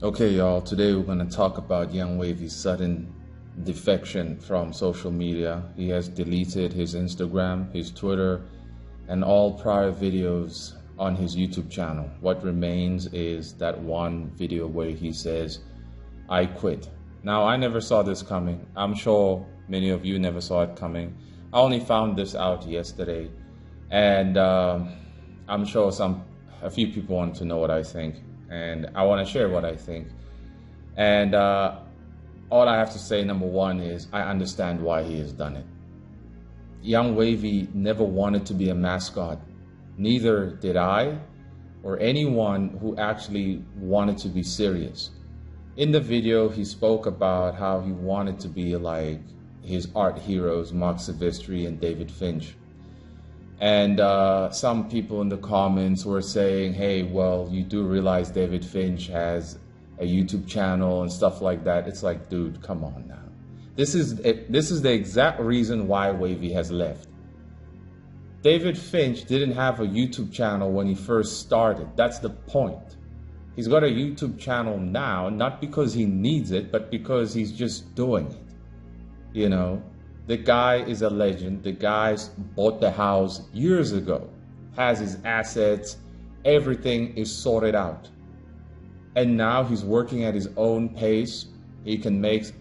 Okay, y'all, today we're going to talk about Yang Wavy's sudden defection from social media. He has deleted his Instagram, his Twitter, and all prior videos on his YouTube channel. What remains is that one video where he says, "I quit." Now, I never saw this coming. I'm sure many of you never saw it coming. I only found this out yesterday, and I'm sure a few people want to know what I think. And I want to share what I think. And all I have to say, number one, is I understand why he has done it. Yang Wavy never wanted to be a mascot. Neither did I or anyone who actually wanted to be serious. In the video, he spoke about how he wanted to be like his art heroes, Mark Silvestri and David Finch. And some people in the comments were saying, hey, well, you do realize David Finch has a YouTube channel and stuff like that. It's like, dude, come on now. This is the exact reason why Wavy has left. David Finch didn't have a YouTube channel when he first started. That's the point. He's got a YouTube channel now, not because he needs it, but because he's just doing it. You know? The guy is a legend. The guy bought the house years ago, has his assets, everything is sorted out. And now he's working at his own pace. He can make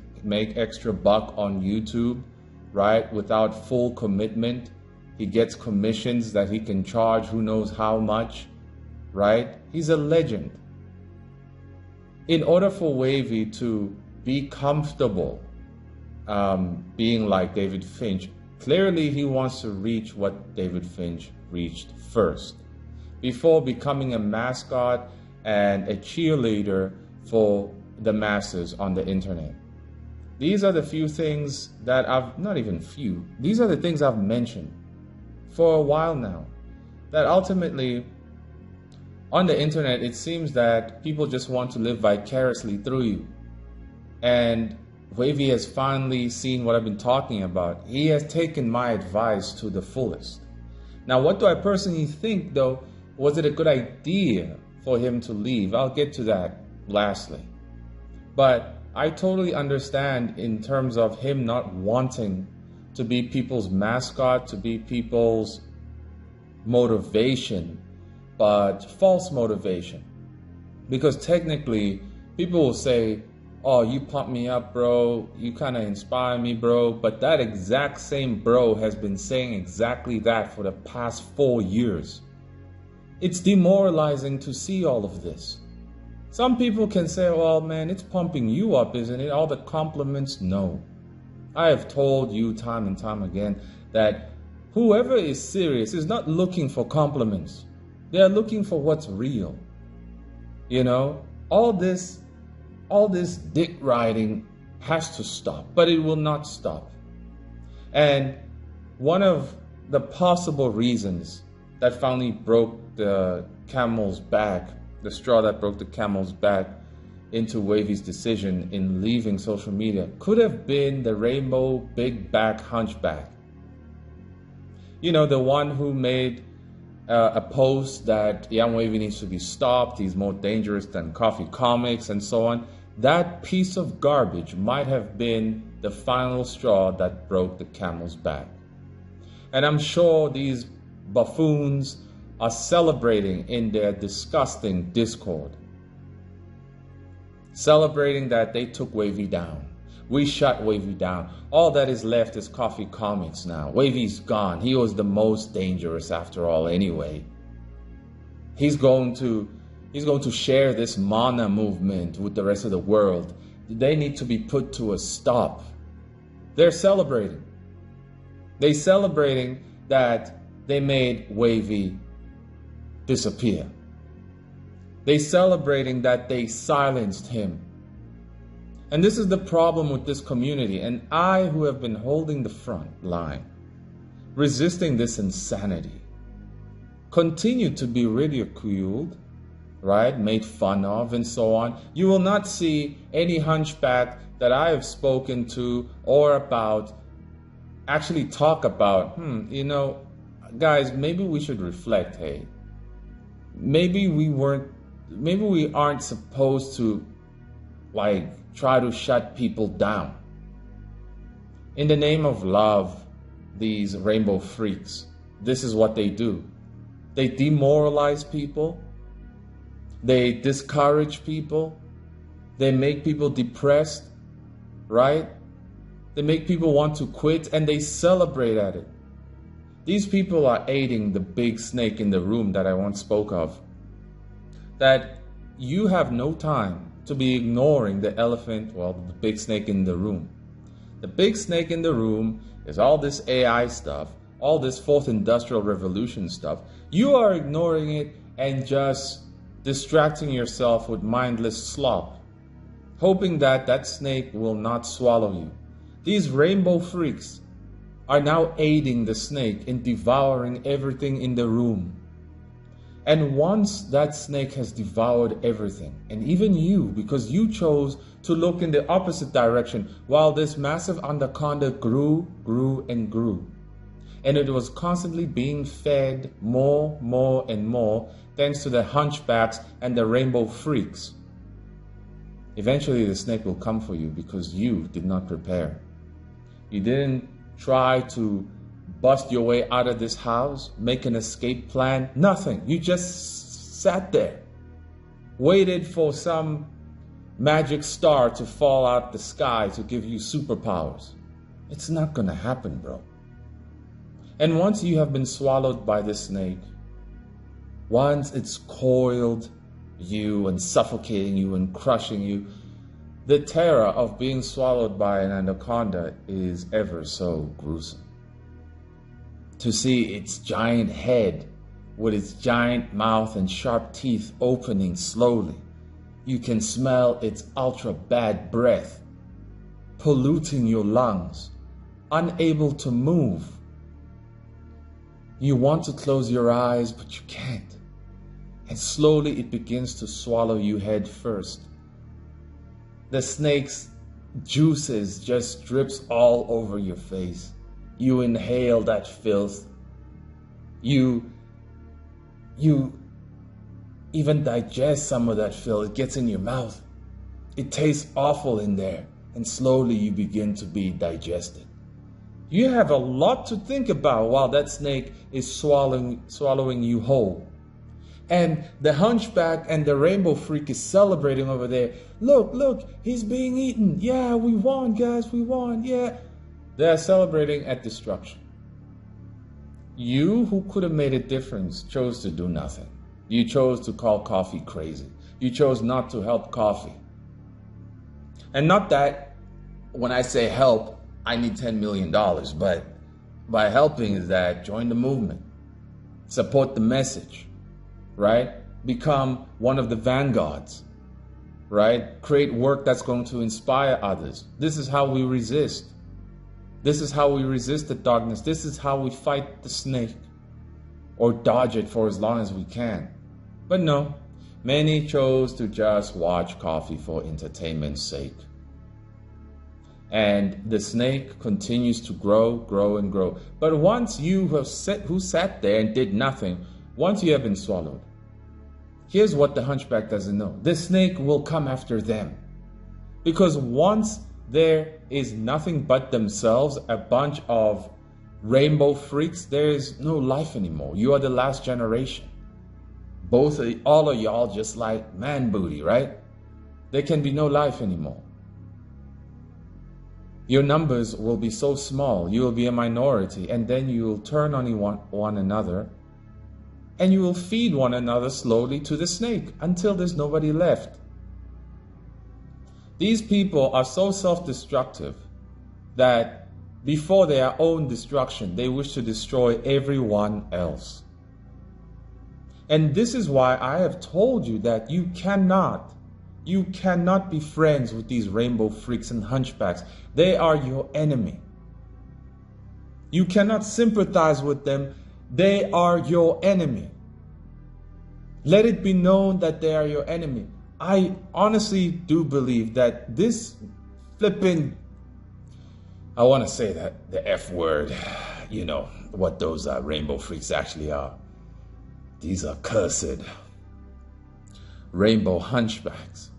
extra buck on YouTube, right? Without full commitment. He gets commissions that he can charge who knows how much, right? He's a legend. In order for Wavy to be comfortable being like David Finch, clearly he wants to reach what David Finch reached first, before becoming a mascot and a cheerleader for the masses on the internet. These are the few things that these are the things I've mentioned for a while now, that ultimately on the internet, it seems that people just want to live vicariously through you. And Wavy has finally seen what I've been talking about. He has taken my advice to the fullest. Now, what do I personally think, though? Was it a good idea for him to leave? I'll get to that lastly. But I totally understand in terms of him not wanting to be people's mascot, to be people's motivation, but false motivation. Because technically, people will say, oh, you pump me up, bro. You kind of inspire me, bro. But that exact same bro has been saying exactly that for the past 4 years. It's demoralizing to see all of this. Some people can say, well, man, it's pumping you up, isn't it? All the compliments. No. I have told you time and time again that whoever is serious is not looking for compliments. They are looking for what's real. You know, all this dick riding has to stop, but it will not stop. And one of the possible reasons that finally broke the camel's back, the straw that broke the camel's back into Wavy's decision in leaving social media, could have been the rainbow big back hunchback. You know, the one who made a post that Yang Wavy needs to be stopped, he's more dangerous than Koffee comics and so on. That piece of garbage might have been the final straw that broke the camel's back. And I'm sure these buffoons are celebrating in their disgusting Discord. Celebrating that they took Wavy down. We shut Wavy down. All that is left is Koffee comics now. Wavy's gone. He was the most dangerous after all anyway. He's going to share this MANAA movement with the rest of the world. They need to be put to a stop. They're celebrating. They're celebrating that they made Wavy disappear. They're celebrating that they silenced him. And this is the problem with this community. And I, who have been holding the front line, resisting this insanity, continue to be ridiculed, right, made fun of, and so on. You will not see any hunchback that I have spoken to or about actually talk about, you know, guys, maybe we should reflect, hey. Maybe we aren't supposed to like try to shut people down. In the name of love, these rainbow freaks, this is what they do. They demoralize people. They discourage people. They make people depressed, right? They make people want to quit, and they celebrate at it. These people are aiding the big snake in the room that I once spoke of. That you have no time to be ignoring the elephant, well, the big snake in the room. The big snake in the room is all this AI stuff, all this fourth industrial revolution stuff. You are ignoring it and just distracting yourself with mindless slop, hoping that that snake will not swallow you. These rainbow freaks are now aiding the snake in devouring everything in the room. And once that snake has devoured everything, and even you, because you chose to look in the opposite direction, while this massive anaconda grew, and grew. And it was constantly being fed more, and more, thanks to the hunchbacks and the rainbow freaks. Eventually the snake will come for you because you did not prepare. You didn't try to bust your way out of this house, make an escape plan, nothing. You just sat there, waited for some magic star to fall out the sky to give you superpowers. It's not gonna happen, bro. And once you have been swallowed by this snake, once it's coiled you and suffocating you and crushing you, the terror of being swallowed by an anaconda is ever so gruesome. To see its giant head with its giant mouth and sharp teeth opening slowly. You can smell its ultra bad breath, polluting your lungs, unable to move. You want to close your eyes, but you can't. And slowly it begins to swallow you head first. The snake's juices just drips all over your face. You inhale that filth. You even digest some of that filth. It gets in your mouth. It tastes awful in there. And slowly you begin to be digested. You have a lot to think about while that snake is swallowing you whole. And the hunchback and the rainbow freak is celebrating over there. Look, he's being eaten. Yeah, we won, guys, we won, yeah. They're celebrating at destruction. You, who could have made a difference, chose to do nothing. You chose to call Koffee crazy. You chose not to help Koffee. And not that when I say help, I need $10 million, but by helping is that join the movement, support the message, right? Become one of the vanguards, right? Create work that's going to inspire others. This is how we resist. This is how we resist the darkness. This is how we fight the snake or dodge it for as long as we can. But no, many chose to just watch Koffee for entertainment's sake. And the snake continues to grow and grow. But once you who sat there and did nothing, once you have been swallowed, here's what the hunchback doesn't know. The snake will come after them. Because once there is nothing but themselves, a bunch of rainbow freaks, there is no life anymore. You are the last generation. All of y'all just like man booty, right? There can be no life anymore. Your numbers will be so small, you will be a minority, and then you will turn on one another, and you will feed one another slowly to the snake until there's nobody left. These people are so self-destructive that before their own destruction, they wish to destroy everyone else. And this is why I have told you that you cannot be friends with these rainbow freaks and hunchbacks. They are your enemy. You cannot sympathize with them. They are your enemy. Let it be known that they are your enemy. I honestly do believe that this flipping, I want to say that the F word, you know, what those rainbow freaks actually are. These are cursed rainbow hunchbacks.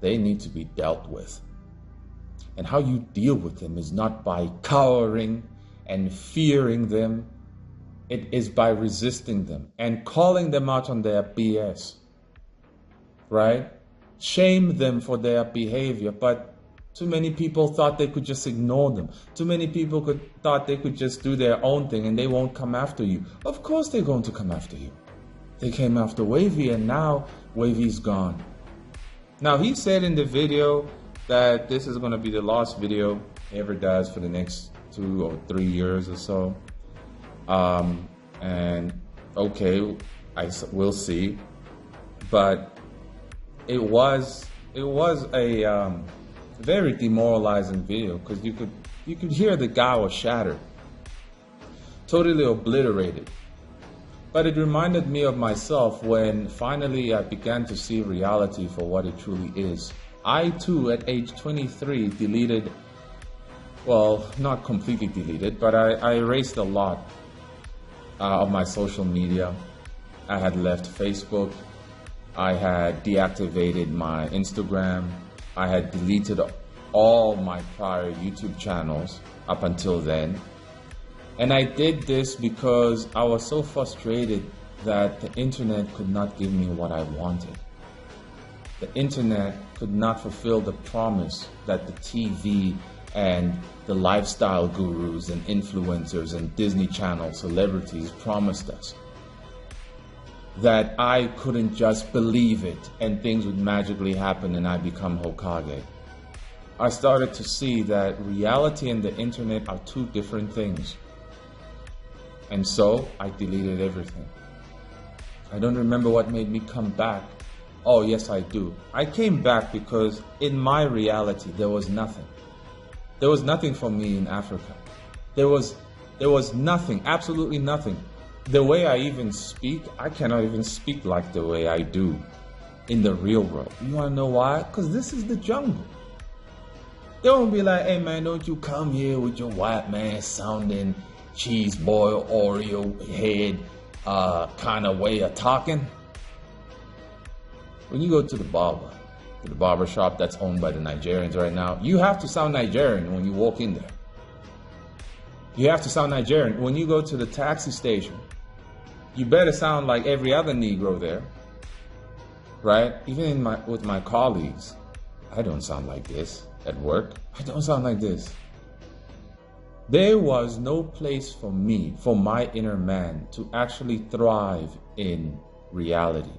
they need to be dealt with. And how you deal with them is not by cowering and fearing them. It is by resisting them and calling them out on their BS, right? Shame them for their behavior, but too many people thought they could just ignore them. Too many people thought they could just do their own thing and they won't come after you. Of course they're going to come after you. They came after Wavy and now Wavy's gone. Now he said in the video that this is going to be the last video he ever does for the next 2 or 3 years or so. And okay, we'll see. But it was a very demoralizing video because you could hear the guy was shattered, totally obliterated. But it reminded me of myself when finally I began to see reality for what it truly is. I too, at age 23, deleted, well, not completely deleted, but I erased a lot of my social media. I had left Facebook. I had deactivated my Instagram. I had deleted all my prior YouTube channels up until then. And I did this because I was so frustrated that the internet could not give me what I wanted. The internet could not fulfill the promise that the TV and the lifestyle gurus and influencers and Disney Channel celebrities promised us. That I couldn't just believe it and things would magically happen and I become Hokage. I started to see that reality and the internet are two different things. And so I deleted everything. I don't remember what made me come back. Oh, yes, I do. I came back because in my reality, there was nothing. There was nothing for me in Africa. There was nothing, absolutely nothing. The way I even speak, I cannot even speak like the way I do in the real world. You want to know why? Because this is the jungle. They won't be like, hey man, don't you come here with your white man sounding cheese boy, Oreo head kind of way of talking. When you go to the barber shop that's owned by the Nigerians right now, you have to sound Nigerian when you walk in there. You have to sound Nigerian. When you go to the taxi station, you better sound like every other Negro there, right? Even with my colleagues, I don't sound like this at work. I don't sound like this. There was no place for me, for my inner man, to actually thrive in reality.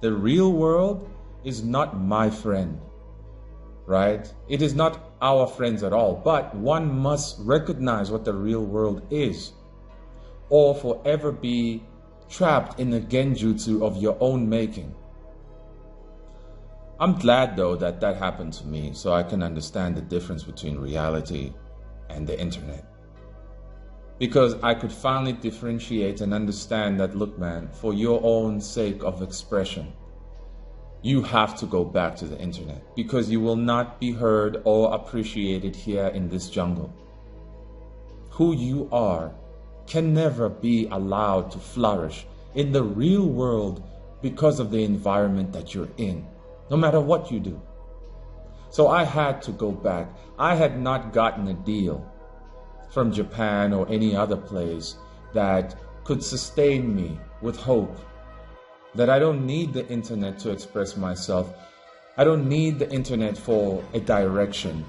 The real world is not my friend, right? It is not our friends at all, but one must recognize what the real world is, or forever be trapped in the genjutsu of your own making. I'm glad though that happened to me, so I can understand the difference between reality and the internet. Because I could finally differentiate and understand that, look man, for your own sake of expression, you have to go back to the internet because you will not be heard or appreciated here in this jungle. Who you are can never be allowed to flourish in the real world because of the environment that you're in, no matter what you do. So I had to go back. I had not gotten a deal from Japan or any other place that could sustain me with hope. That I don't need the internet to express myself. I don't need the internet for a direction.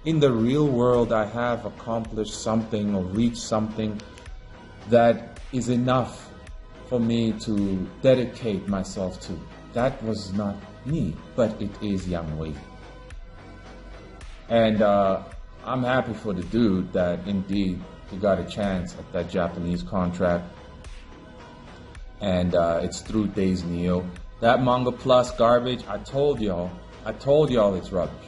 In the real world, I have accomplished something or reached something that is enough for me to dedicate myself to. That was not me, but it is Yang Wavy. And I'm happy for the dude that indeed he got a chance at that Japanese contract. And it's through Days Neo. That Manga Plus garbage, I told y'all it's rubbish.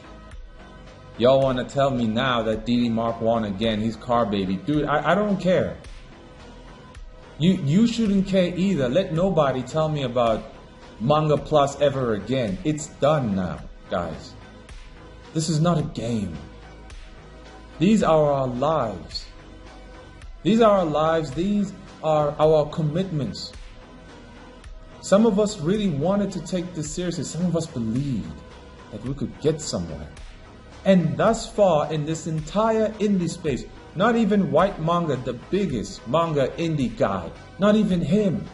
Y'all want to tell me now that DD Mark 1 again, he's car baby. Dude, I don't care. You shouldn't care either. Let nobody tell me about Manga Plus ever again. It's done now, guys. This is not a game. These are our lives. These are our lives. These are our commitments. Some of us really wanted to take this seriously. Some of us believed that we could get somewhere. And thus far in this entire indie space, not even White Manga, the biggest manga indie guy, not even him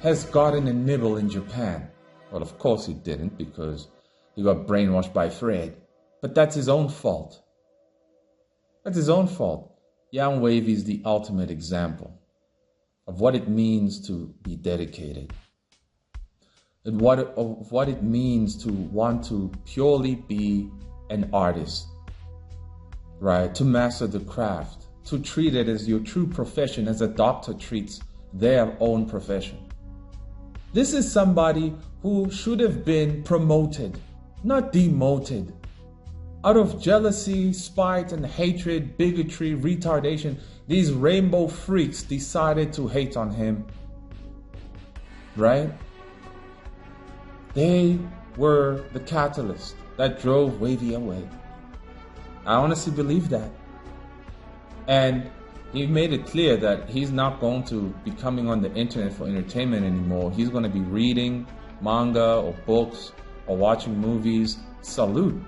has gotten a nibble in Japan. Well, of course he didn't, because he got brainwashed by Fred. But that's his own fault. That's his own fault. Yang Wavy is the ultimate example of what it means to be dedicated. And what it means to want to purely be an artist, right? To master the craft, to treat it as your true profession, as a doctor treats their own profession. This is somebody who should have been promoted, not demoted. Out of jealousy, spite, and hatred, bigotry, retardation, these rainbow freaks decided to hate on him, right? They were the catalyst that drove Wavy away. I honestly believe that. And he made it clear that he's not going to be coming on the internet for entertainment anymore. He's going to be reading manga or books or watching movies. Salute.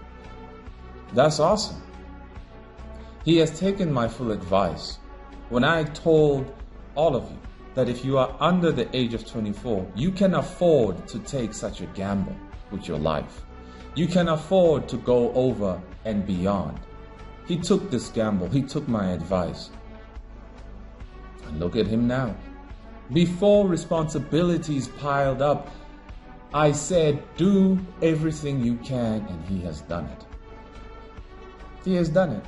That's awesome. He has taken my full advice. When I told all of you that if you are under the age of 24, you can afford to take such a gamble with your life. You can afford to go over and beyond. He took this gamble. He took my advice. And look at him now. Before responsibilities piled up, I said, do everything you can, and he has done it. He has done it.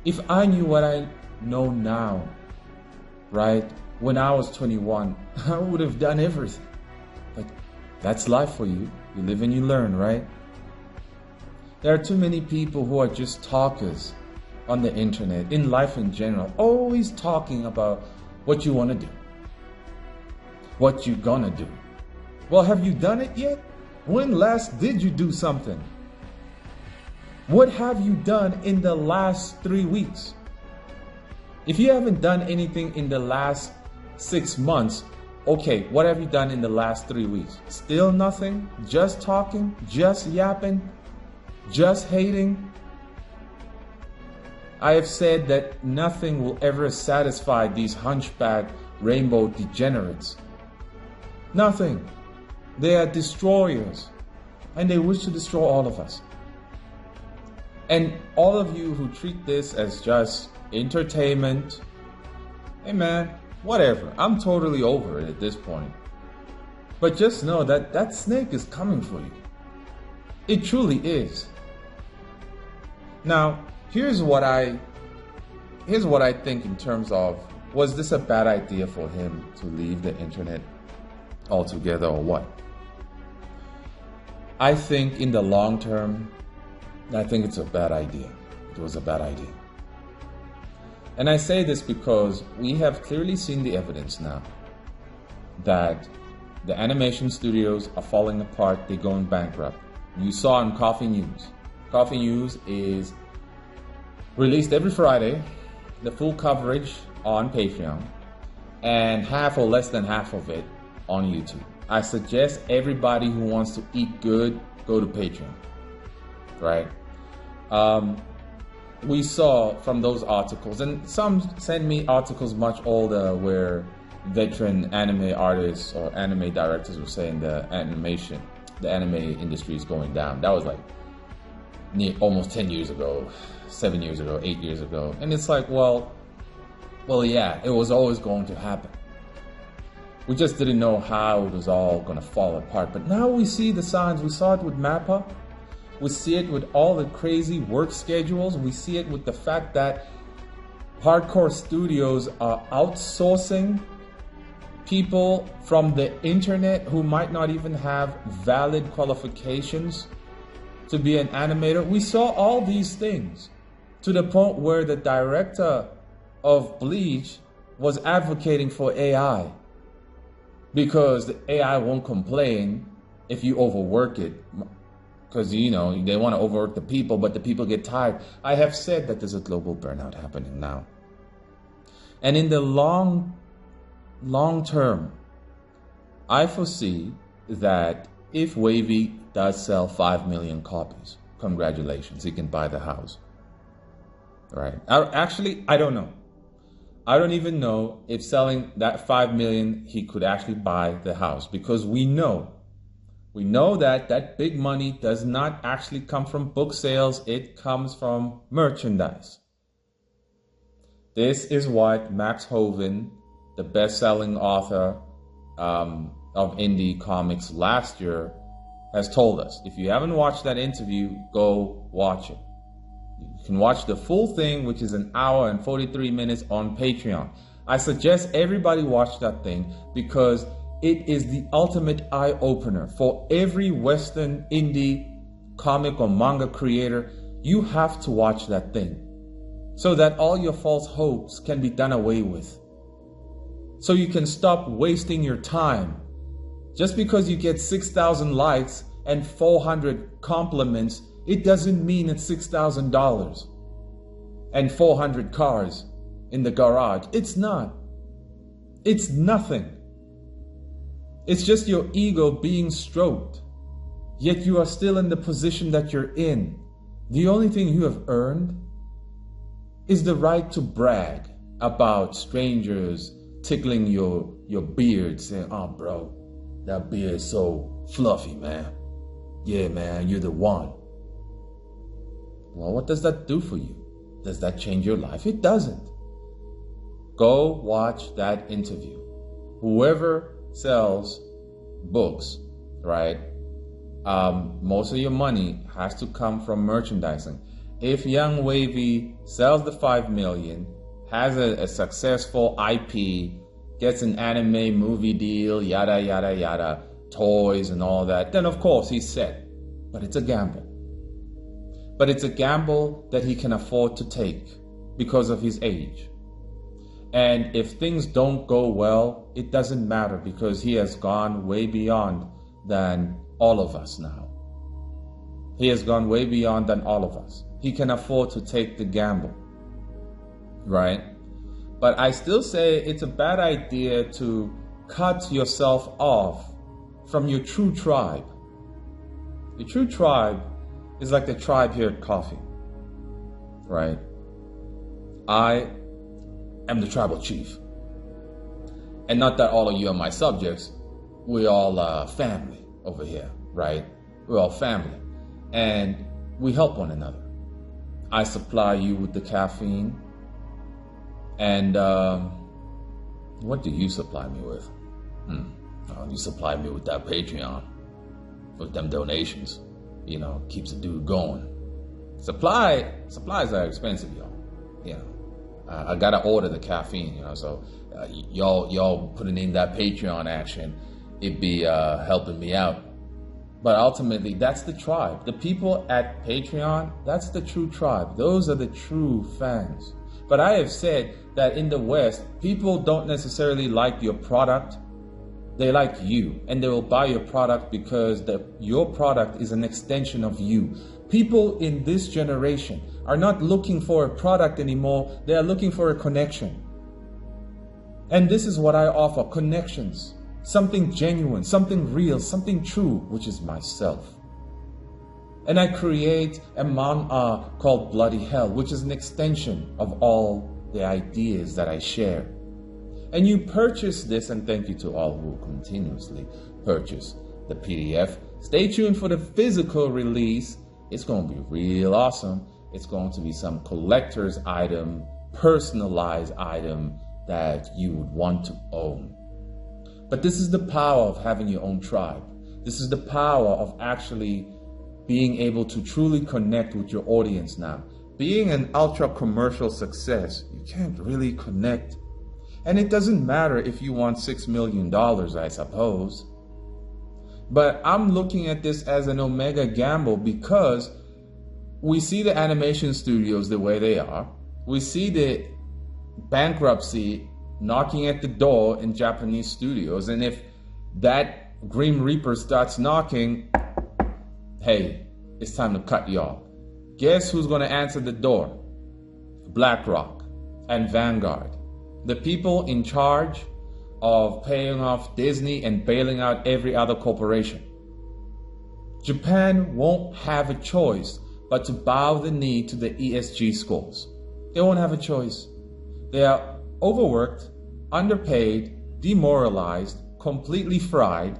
If I knew what I know now, right, when I was 21, I would have done everything. But that's life for you. You live and you learn, right? There are too many people who are just talkers on the internet, in life in general, always talking about what you want to do, what you're gonna do. Well, have you done it yet? When last did you do something? What have you done in the last 3 weeks? If you haven't done anything in the last 6 months, okay, what have you done in the last 3 weeks? Still nothing? Just talking? Just yapping? Just hating? I have said that nothing will ever satisfy these hunchback rainbow degenerates. Nothing. They are destroyers, and they wish to destroy all of us. And all of you who treat this as just entertainment, hey man, whatever. I'm totally over it at this point. But just know that that snake is coming for you. It truly is. Now, here's what I think in terms of, was this a bad idea for him to leave the internet altogether or what? I think in the long term, I think it's a bad idea. It was a bad idea. And I say this because we have clearly seen the evidence now that the animation studios are falling apart, they're going bankrupt. You saw on Koffee News. Koffee News is released every Friday, the full coverage on Patreon, and half or less than half of it on YouTube. I suggest everybody who wants to eat good, go to Patreon, right? We saw from those articles, and some send me articles much older where veteran anime artists or anime directors were saying the anime industry is going down. That was like almost 10 years ago, 7 years ago, 8 years ago. And it's like, well, yeah, it was always going to happen. We just didn't know how it was all going to fall apart. But now we see the signs. We saw it with MAPPA. We see it with all the crazy work schedules. We see it with the fact that hardcore studios are outsourcing people from the internet who might not even have valid qualifications to be an animator. We saw all these things to the point where the director of Bleach was advocating for AI because the AI won't complain if you overwork it. Because, you know, they want to overwork the people, but the people get tired. I have said that there's a global burnout happening now. And in the long term, I foresee that If Wavy does sell 5 million copies, congratulations, he can buy the house. Right? I don't know. I don't even know if selling that 5 million, he could actually buy the house, because we know that big money does not actually come from book sales. It comes from merchandise. This is what Max Hoven, the best-selling author of indie comics last year, has told us. If you haven't watched that interview, go watch it. You can watch the full thing, which is an hour and 43 minutes on Patreon. I suggest everybody watch that thing, because it is the ultimate eye-opener for every Western indie comic or manga creator. You have to watch that thing so that all your false hopes can be done away with. So you can stop wasting your time. Just because you get 6,000 likes and 400 compliments, it doesn't mean it's $6,000 and 400 cars in the garage. It's not. It's nothing. It's just your ego being stroked. Yet you are still in the position that you're in. The only thing you have earned is the right to brag about strangers tickling your beard, saying, "Oh, bro, that beard is so fluffy, man. Yeah, man, you're the one." Well, what does that do for you? Does that change your life? It doesn't. Go watch that interview. Whoever sells books, right? Most of your money has to come from merchandising. If Yang Wavy sells the 5 million, has a successful IP, gets an anime movie deal, yada, yada, yada, toys and all that, then of course he's set. But it's a gamble. But it's a gamble that he can afford to take because of his age. And if things don't go well, it doesn't matter, because he has gone way beyond than all of us now. He has gone way beyond than all of us. He can afford to take the gamble, right? But I still say it's a bad idea to cut yourself off from your true tribe. The true tribe is like the tribe here at Koffee, right? I am the tribal chief. And not that all of you are my subjects. We're all family over here, right? We're all family. And we help one another. I supply you with the caffeine. And what do you supply me with? Oh, you supply me with that Patreon, with them donations. You know, keeps the dude going. Supplies are expensive, y'all. You know, I gotta order the caffeine. You know, so y'all putting in that Patreon action, it'd be helping me out. But ultimately, that's the tribe. The people at Patreon, that's the true tribe. Those are the true fans. But I have said that in the West, people don't necessarily like your product. They like you, and they will buy your product because your product is an extension of you. People in this generation are not looking for a product anymore. They are looking for a connection. And this is what I offer: connections. Something genuine, something real, something true, which is myself. And I create a MANAA called Bloody Hell, which is an extension of all the ideas that I share. And you purchase this, and thank you to all who continuously purchase the PDF. Stay tuned for the physical release. It's going to be real awesome. It's going to be some collector's item, personalized item that you would want to own. But this is the power of having your own tribe. This is the power of actually being able to truly connect with your audience now. Being an ultra commercial success, you can't really connect. And it doesn't matter if you want $6 million, I suppose. But I'm looking at this as an omega gamble, because we see the animation studios the way they are. We see the bankruptcy knocking at the door in Japanese studios. And if that Grim Reaper starts knocking, hey, it's time to cut y'all. Guess who's going to answer the door? BlackRock and Vanguard. The people in charge of paying off Disney and bailing out every other corporation. Japan won't have a choice but to bow the knee to the ESG scores. They won't have a choice. They are overworked, underpaid, demoralized, completely fried,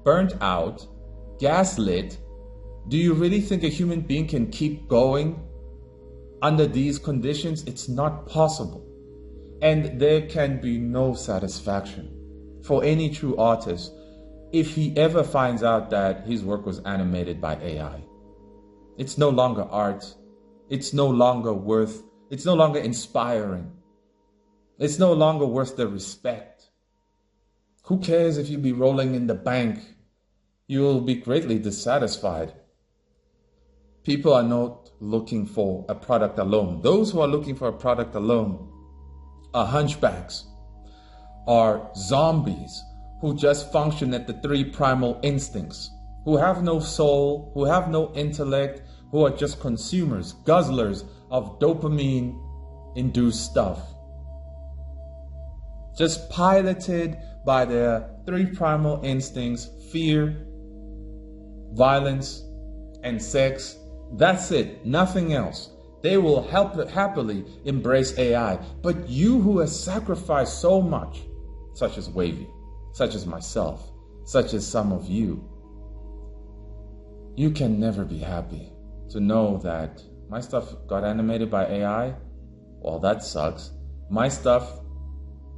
burnt out, gaslit. Do you really think a human being can keep going under these conditions? It's not possible. And there can be no satisfaction for any true artist if he ever finds out that his work was animated by AI. It's no longer art. It's no longer inspiring. It's no longer worth the respect. Who cares if you be rolling in the bank? You will be greatly dissatisfied. People are not looking for a product alone. Those who are looking for a product alone are hunchbacks, are zombies who just function at the three primal instincts, who have no soul, who have no intellect, who are just consumers, guzzlers of dopamine-induced stuff. Just piloted by their three primal instincts: fear, violence, and sex. That's it, nothing else. They will happily embrace AI. But you who have sacrificed so much, such as Wavy, such as myself, such as some of you, you can never be happy to know that my stuff got animated by AI. Well, that sucks. My stuff,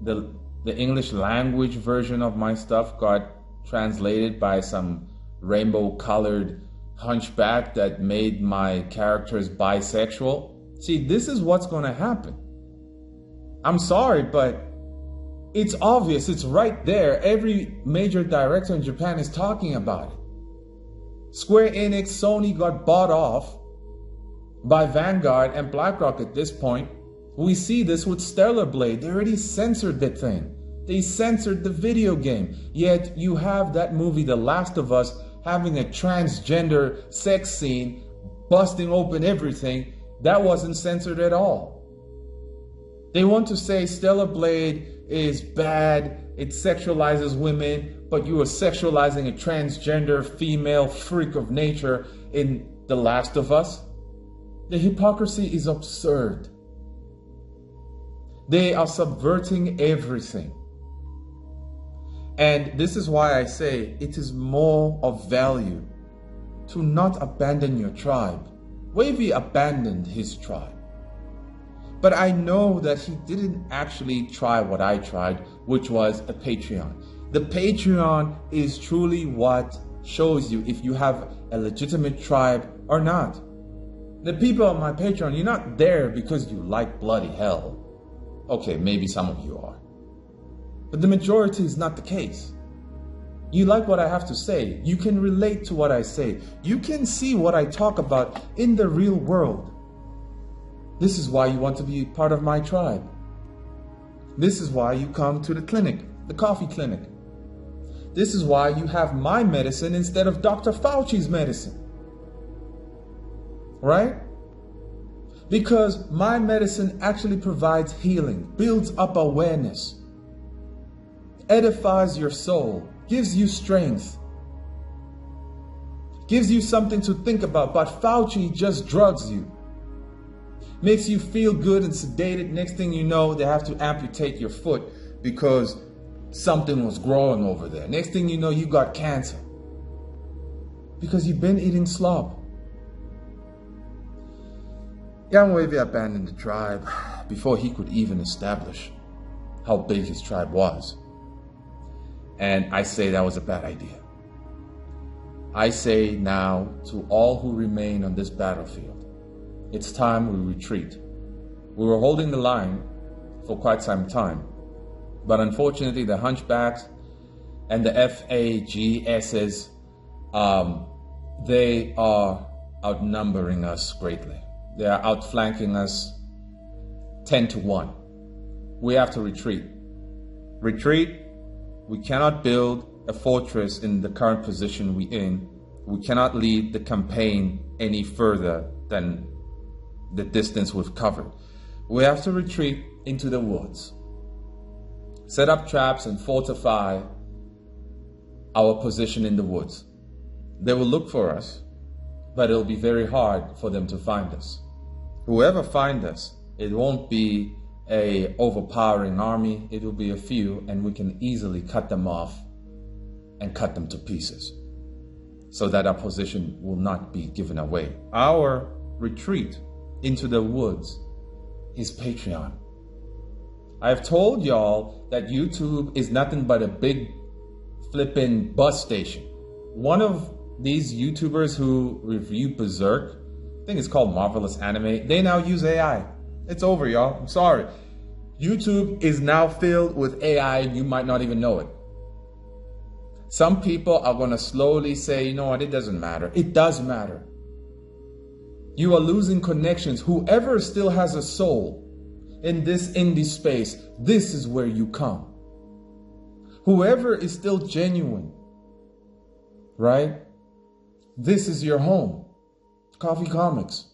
the English language version of my stuff got translated by some rainbow-colored hunchback that made my characters bisexual. See, this is what's going to happen. I'm sorry, but it's obvious. It's right there. Every major director in Japan is talking about it. Square Enix, Sony got bought off by Vanguard and BlackRock at this point. We see this with Stellar Blade. They already censored the thing. They censored the video game. Yet you have that movie, The Last of Us, having a transgender sex scene, busting open everything. That wasn't censored at all. They want to say Stellar Blade is bad, it sexualizes women, but you are sexualizing a transgender female freak of nature in The Last of Us. The hypocrisy is absurd. They are subverting everything. And this is why I say it is more of value to not abandon your tribe. Wavy abandoned his tribe. But I know that he didn't actually try what I tried, which was a Patreon. The Patreon is truly what shows you if you have a legitimate tribe or not. The people on my Patreon, you're not there because you like bloody hell. Okay, maybe some of you are. But the majority is not the case. You like what I have to say. You can relate to what I say. You can see what I talk about in the real world. This is why you want to be part of my tribe. This is why you come to the clinic, the Koffee clinic. This is why you have my medicine instead of Dr. Fauci's medicine. Right? Because my medicine actually provides healing, builds up awareness, edifies your soul, gives you strength, gives you something to think about. But Fauci just drugs you, makes you feel good and sedated. Next thing you know, they have to amputate your foot because something was growing over there. Next thing you know, you got cancer because you've been eating slop. Yang Wavy abandoned the tribe before he could even establish how big his tribe was. And I say that was a bad idea. I say now to all who remain on this battlefield, it's time we retreat. We were holding the line for quite some time, but unfortunately the hunchbacks and the FAGSs, they are outnumbering us greatly. They are outflanking us 10 to 1. We have to retreat. Retreat. We cannot build a fortress in the current position we're in. We cannot lead the campaign any further than the distance we've covered. We have to retreat into the woods, set up traps and fortify our position in the woods. They will look for us, but it'll be very hard for them to find us. Whoever finds us, it won't be a overpowering army. It will be a few, and we can easily cut them off and cut them to pieces so that our position will not be given away. Our retreat into the woods is Patreon. I've told y'all that YouTube is nothing but a big flipping bus station. One of these YouTubers who review Berserk, I think it's called Marvelous Anime, they now use AI. It's over, y'all. I'm sorry. YouTube is now filled with AI and you might not even know it. Some people are going to slowly say, you know what, it doesn't matter. It does matter. You are losing connections. Whoever still has a soul in this indie space, this is where you come. Whoever is still genuine, right? This is your home. Koffee Comics.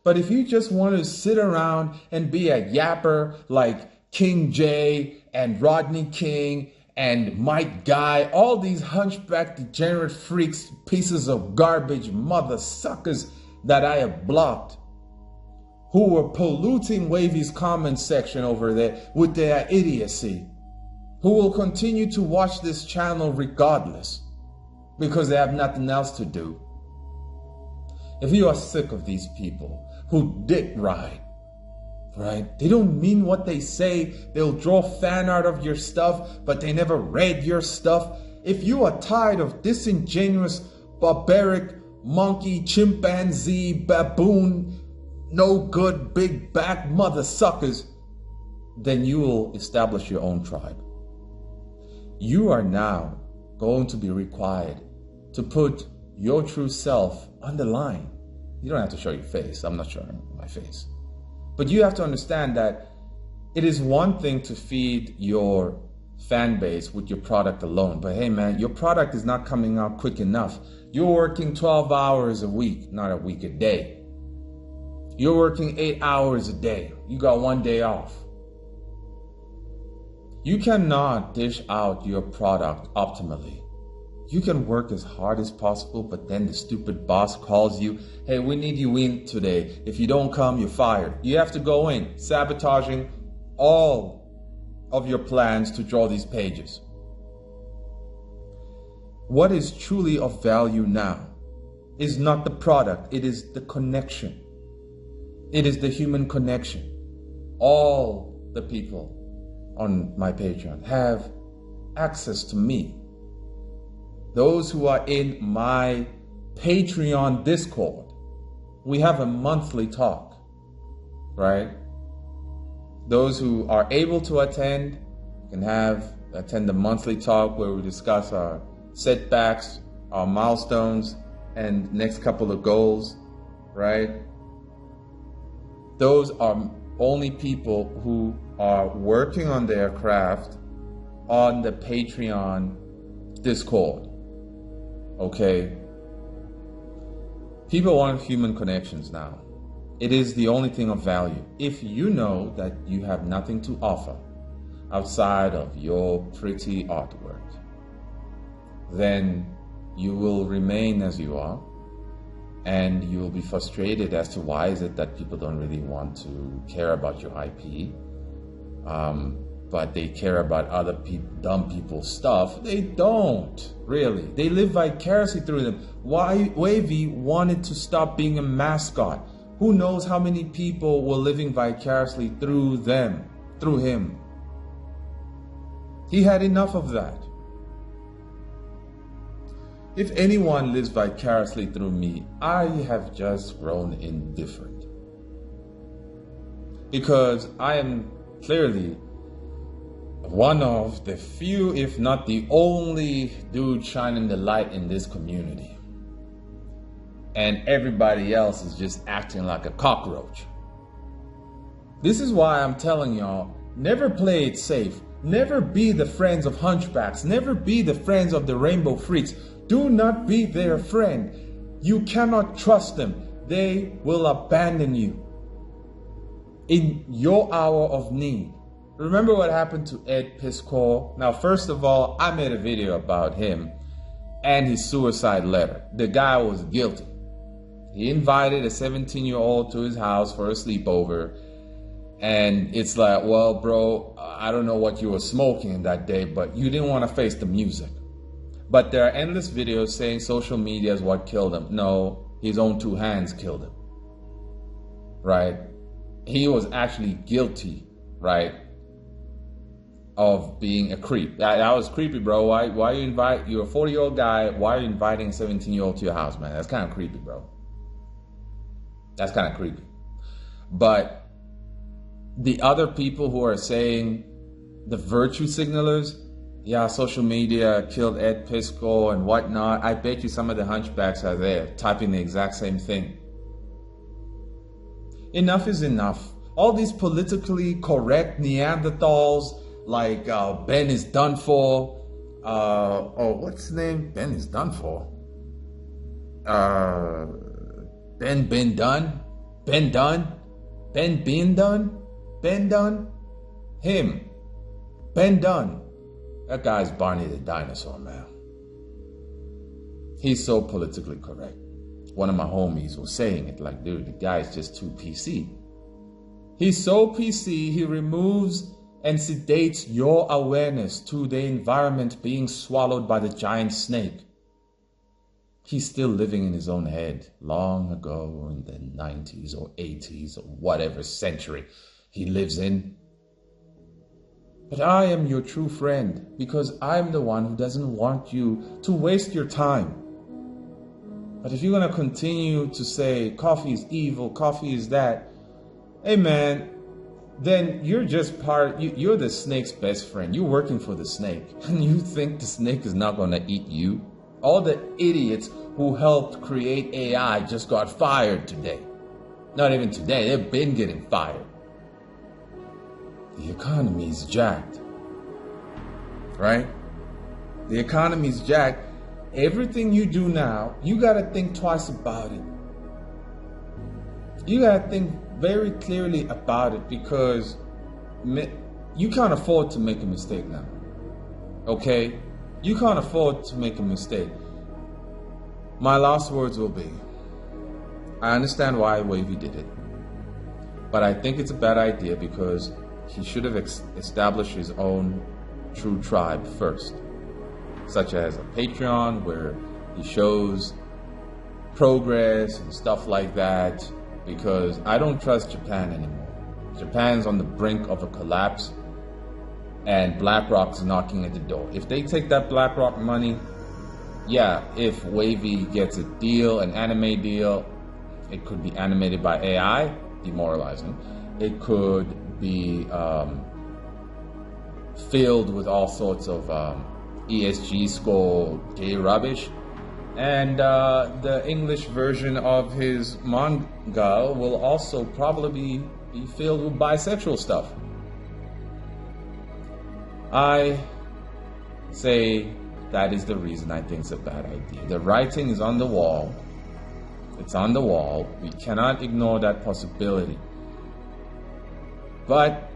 But if you just want to sit around and be a yapper like King J and Rodney King and Mike Guy, all these hunchback degenerate freaks, pieces of garbage, mother suckers that I have blocked, who were polluting Wavy's comment section over there with their idiocy, who will continue to watch this channel regardless because they have nothing else to do. If you are sick of these people who dick ride, right? They don't mean what they say. They'll draw fan art of your stuff, but they never read your stuff. If you are tired of disingenuous, barbaric, monkey, chimpanzee, baboon, no good, big back mother suckers, then you will establish your own tribe. You are now going to be required to put your true self on the line. You don't have to show your face. I'm not showing my face. But you have to understand that it is one thing to feed your fan base with your product alone. But hey, man, your product is not coming out quick enough. You're working 12 hours a week, not a week, a day. You're working 8 hours a day. You got 1 day off. You cannot dish out your product optimally. You can work as hard as possible, but then the stupid boss calls you, hey, we need you in today. If you don't come, you're fired. You have to go in, sabotaging all of your plans to draw these pages. What is truly of value now is not the product, it is the connection. It is the human connection. All the people on my Patreon have access to me. Those who are in my Patreon Discord, we have a monthly talk, right? Those who are able to attend can attend the monthly talk where we discuss our setbacks, our milestones, and next couple of goals, right? Those are only people who are working on their craft on the Patreon Discord. Okay. People want human connections now. It is the only thing of value. If you know that you have nothing to offer outside of your pretty artwork, then you will remain as you are, and you will be frustrated as to why is it that people don't really want to care about your IP, but they care about other dumb people's stuff. They don't, really. They live vicariously through them. Why Wavy wanted to stop being a mascot. Who knows how many people were living vicariously through them, through him. He had enough of that. If anyone lives vicariously through me, I have just grown indifferent. Because I am clearly one of the few, if not the only dude shining the light in this community. And everybody else is just acting like a cockroach. This is why I'm telling y'all, never play it safe. Never be the friends of hunchbacks. Never be the friends of the rainbow freaks. Do not be their friend. You cannot trust them. They will abandon you in your hour of need. Remember what happened to Ed Piscor? Now, first of all, I made a video about him. and his suicide letter. The guy was guilty. He invited a 17-year-old to his house for a sleepover. And it's like, well, bro, I don't know what you were smoking that day, but you didn't want to face the music. But there are endless videos saying social media is what killed him. No, his own two hands killed him. Right? He was actually guilty, right, of being a creep. That was creepy, bro. Why you invite, you're a 40-year-old guy, why are you inviting a 17-year-old to your house, man? That's kind of creepy, bro. That's kind of creepy. But the other people who are saying the virtue signalers, yeah, social media killed Ed Pisco and whatnot, I bet you some of the hunchbacks are there typing the exact same thing. Enough is enough. All these politically correct Neanderthals like Ben is done for. What's his name? Ben is done for. Ben Dunn? Ben Dunn? Ben Bean Dunn? Ben Dunn? Him. Ben Dunn. That guy's Barney the dinosaur, man. He's so politically correct. One of my homies was saying it like, dude, the guy's just too PC. He's so PC, he removes and sedates your awareness to the environment being swallowed by the giant snake. He's still living in his own head long ago in the 90s or 80s or whatever century he lives in. But I am your true friend because I'm the one who doesn't want you to waste your time. But if you're going to continue to say coffee is evil, coffee is that, hey man, then you're just you're the snake's best friend. You're working for the snake. And you think the snake is not going to eat you? All the idiots who helped create AI just got fired today. Not even today, they've been getting fired. The economy is jacked. Right? The economy is jacked. Everything you do now, you got to think twice about it. You got to think very clearly about it because you can't afford to make a mistake now. Okay? You can't afford to make a mistake. My last words will be, I understand why Wavy did it, but I think it's a bad idea because he should have established his own true tribe first, such as a Patreon where he shows progress and stuff like that, because I don't trust Japan anymore. Japan's on the brink of a collapse and BlackRock's knocking at the door. If they take that BlackRock money, yeah, if Wavy gets a deal, an anime deal, it could be animated by AI, demoralizing. It could be filled with all sorts of ESG score gay rubbish. And the English version of his manga will also probably be filled with bisexual stuff. I say that is the reason I think it's a bad idea. The writing is on the wall. It's on the wall. We cannot ignore that possibility. But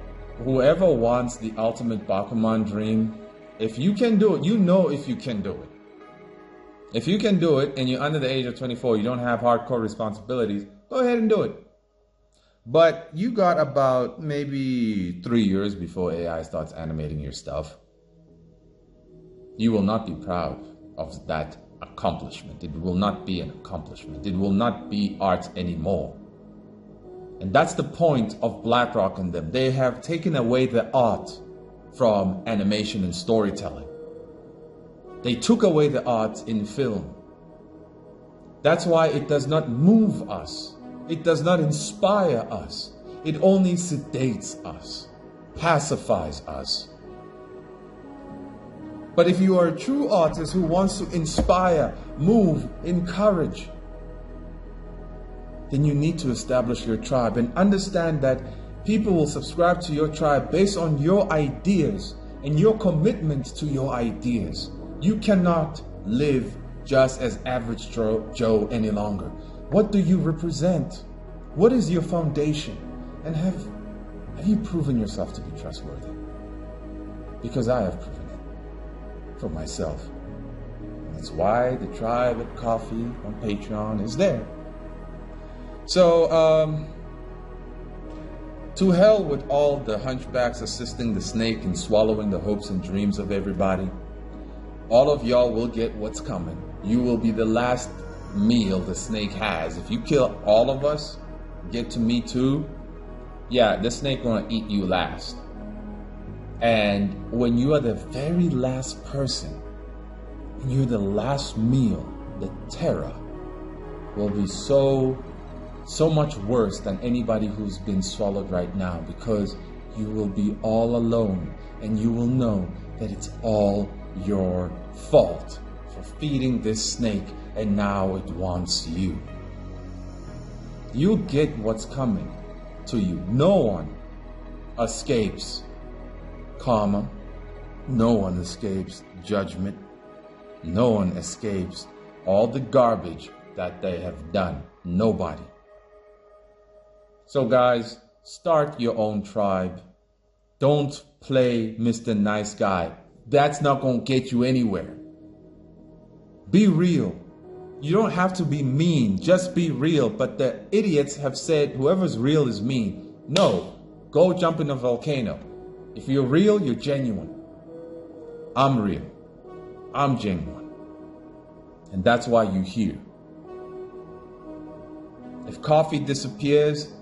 whoever wants the ultimate Bakuman dream, if you can do it, you know if you can do it. If you can do it and you're under the age of 24, you don't have hardcore responsibilities, go ahead and do it. But you got about maybe 3 years before AI starts animating your stuff. You will not be proud of that accomplishment. It will not be an accomplishment. It will not be art anymore. And that's the point of BlackRock and them. They have taken away the art from animation and storytelling. They took away the art in film. That's why it does not move us. It does not inspire us. It only sedates us, pacifies us. But if you are a true artist who wants to inspire, move, encourage, then you need to establish your tribe and understand that people will subscribe to your tribe based on your ideas and your commitment to your ideas. You cannot live just as average Joe any longer. What do you represent? What is your foundation? And have you proven yourself to be trustworthy? Because I have proven it for myself. That's why the tribe at Koffee on Patreon is there. So, to hell with all the hunchbacks assisting the snake in swallowing the hopes and dreams of everybody. All of y'all will get what's coming. You will be the last meal the snake has. If you kill all of us, get to me too, yeah, the snake gonna eat you last. And when you are the very last person, when you're the last meal, the terror will be so much worse than anybody who's been swallowed right now, because you will be all alone and you will know that it's all your fault for feeding this snake, and now it wants you. You'll get what's coming to you. No one escapes karma. No one escapes judgment. No one escapes all the garbage that they have done. Nobody. So guys, start your own tribe. Don't play Mr. Nice Guy. That's not going to get you anywhere. Be real. You don't have to be mean. Just be real. But the idiots have said whoever's real is mean. No. Go jump in a volcano. If you're real, you're genuine. I'm real. I'm genuine. And that's why you're here. If Koffee disappears,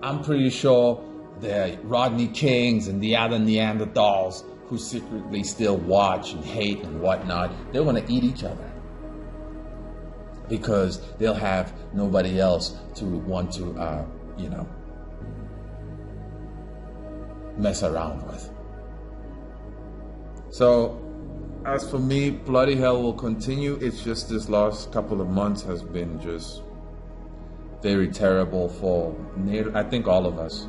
I'm pretty sure the Rodney Kings and the other Neanderthals who secretly still watch and hate and whatnot, they're going to eat each other. Because they'll have nobody else to want to, mess around with. So, as for me, bloody hell will continue. It's just this last couple of months has been just very terrible for, I think, all of us.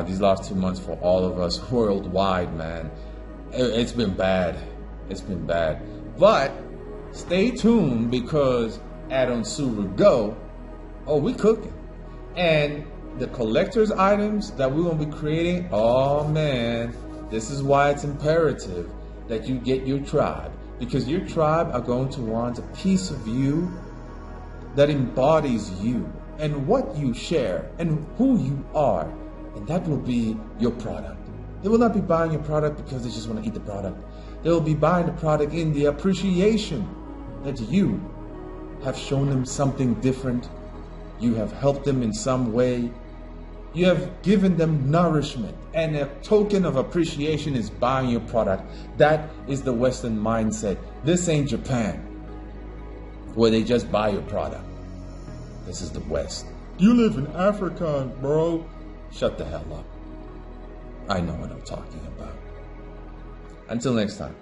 These last 2 months for all of us worldwide, man. It's been bad. It's been bad. But stay tuned, because at Onsuru Go, we cooking. And the collector's items that we're going to be creating, oh man, this is why it's imperative that you get your tribe. Because your tribe are going to want a piece of you that embodies you and what you share and who you are. And that will be your product. They will not be buying your product because they just want to eat the product. They will be buying the product in the appreciation that you have shown them something different. You have helped them in some way. You have given them nourishment. And a token of appreciation is buying your product. That is the Western mindset. This ain't Japan, where they just buy your product. This is the West. You live in Africa, bro. Shut the hell up. I know what I'm talking about. Until next time.